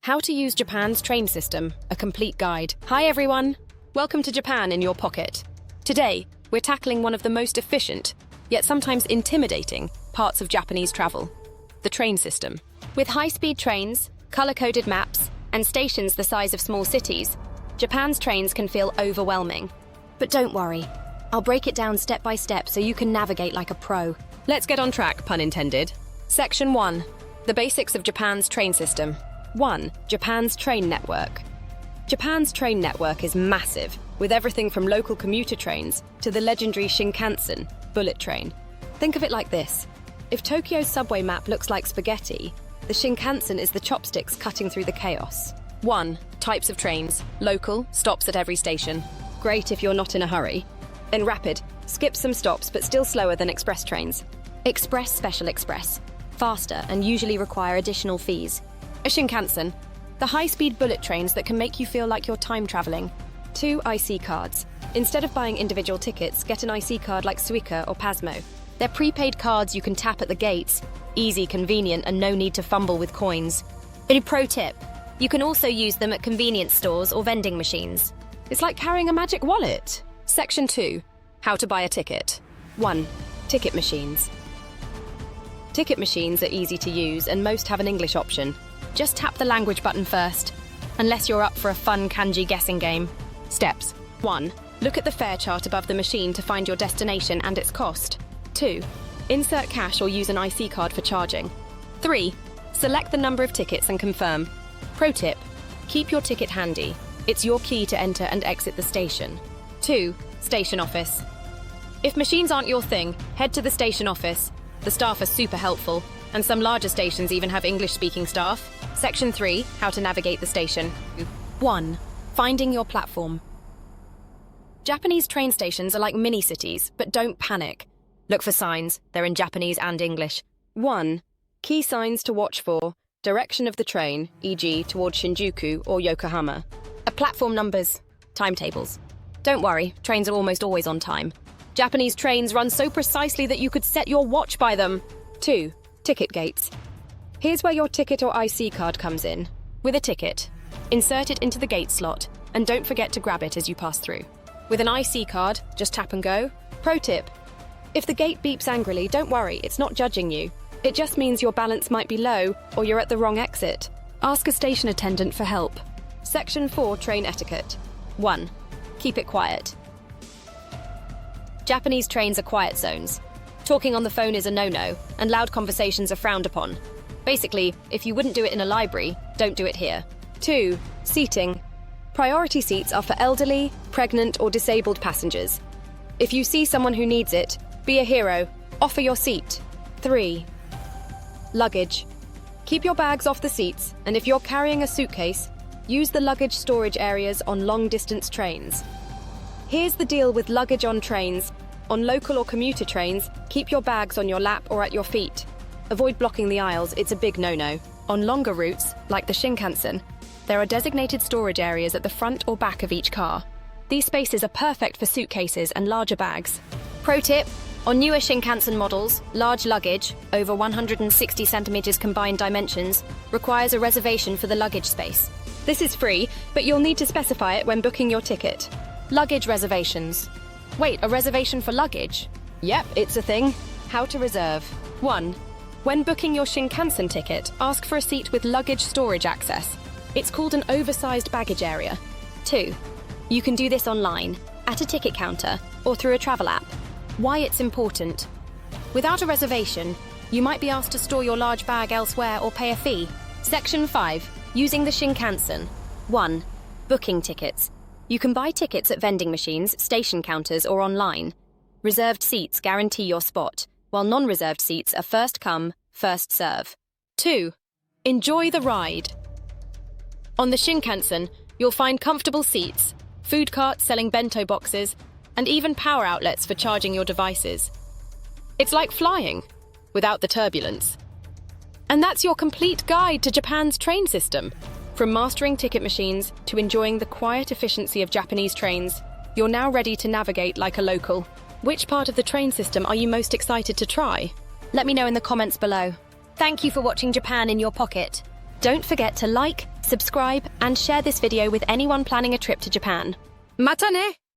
How to use Japan's train system, a complete guide. Hi everyone! Welcome to Japan in your pocket. Today, we're tackling one of the most efficient, yet sometimes intimidating, parts of Japanese travel, the train system. With high-speed trains, color-coded maps, and stations the size of small cities, Japan's trains can feel overwhelming. But don't worry, I'll break it down step by step so you can navigate like a pro. Let's get on track, pun intended. Section 1. The basics of Japan's train system. 1. Japan's train network. Japan's train network is massive, with everything from local commuter trains to the legendary Shinkansen, bullet train. Think of it like this. If Tokyo's subway map looks like spaghetti, the Shinkansen is the chopsticks cutting through the chaos. 1. Types of trains. Local, stops at every station. Great if you're not in a hurry. Then rapid, skips some stops but still slower than express trains. Express, special express. Faster and usually require additional fees. A Shinkansen, the high-speed bullet trains that can make you feel like you're time-traveling. 2. IC cards. Instead of buying individual tickets, get an IC card like Suica or Pasmo. They're prepaid cards you can tap at the gates. Easy, convenient, and no need to fumble with coins. A pro tip. You can also use them at convenience stores or vending machines. It's like carrying a magic wallet. Section 2. How to buy a ticket. 1. Ticket machines. Ticket machines are easy to use and most have an English option. Just tap the language button first, unless you're up for a fun kanji guessing game. Steps. 1. Look at the fare chart above the machine to find your destination and its cost. 2. Insert cash or use an IC card for charging. 3. Select the number of tickets and confirm. Pro tip. Keep your ticket handy. It's your key to enter and exit the station. 2. Station office. If machines aren't your thing, head to the station office. The staff are super helpful, and some larger stations even have English-speaking staff. Section 3. How to navigate the station. 1. Finding your platform. Japanese train stations are like mini-cities, but don't panic. Look for signs. They're in Japanese and English. 1. Key signs to watch for. Direction of the train, e.g. towards Shinjuku or Yokohama. Platform numbers. Timetables. Don't worry, trains are almost always on time. Japanese trains run so precisely that you could set your watch by them. 2. Ticket gates. Here's where your ticket or IC card comes in. With a ticket, insert it into the gate slot, and don't forget to grab it as you pass through. With an IC card, just tap and go. Pro tip. If the gate beeps angrily, don't worry, it's not judging you. It just means your balance might be low, or you're at the wrong exit. Ask a station attendant for help. Section 4. Train etiquette. 1. Keep it quiet. Japanese trains are quiet zones. Talking on the phone is a no-no, and loud conversations are frowned upon. Basically, if you wouldn't do it in a library, don't do it here. 2. Seating. Priority seats are for elderly, pregnant, or disabled passengers. If you see someone who needs it, be a hero. Offer your seat. 3. Luggage. Keep your bags off the seats, and if you're carrying a suitcase, use the luggage storage areas on long-distance trains. Here's the deal with luggage on trains. On local or commuter trains, keep your bags on your lap or at your feet. Avoid blocking the aisles, it's a big no-no. On longer routes, like the Shinkansen, there are designated storage areas at the front or back of each car. These spaces are perfect for suitcases and larger bags. Pro tip, on newer Shinkansen models, large luggage, over 160 centimeters combined dimensions, requires a reservation for the luggage space. This is free, but you'll need to specify it when booking your ticket. Luggage reservations. Wait, a reservation for luggage? Yep, it's a thing. How to reserve. 1. When booking your Shinkansen ticket, ask for a seat with luggage storage access. It's called an oversized baggage area. 2. You can do this online, at a ticket counter, or through a travel app. Why it's important. Without a reservation, you might be asked to store your large bag elsewhere or pay a fee. Section 5. Using the Shinkansen. 1. Booking tickets. You can buy tickets at vending machines, station counters, or online. Reserved seats guarantee your spot, while non-reserved seats are first come, first serve. 2. Enjoy the ride. On the Shinkansen, you'll find comfortable seats, food carts selling bento boxes, and even power outlets for charging your devices. It's like flying, without the turbulence. And that's your complete guide to Japan's train system. From mastering ticket machines to enjoying the quiet efficiency of Japanese trains, you're now ready to navigate like a local. Which part of the train system are you most excited to try? Let me know in the comments below. Thank you for watching Japan in your pocket. Don't forget to like, subscribe, and share this video with anyone planning a trip to Japan. Matane!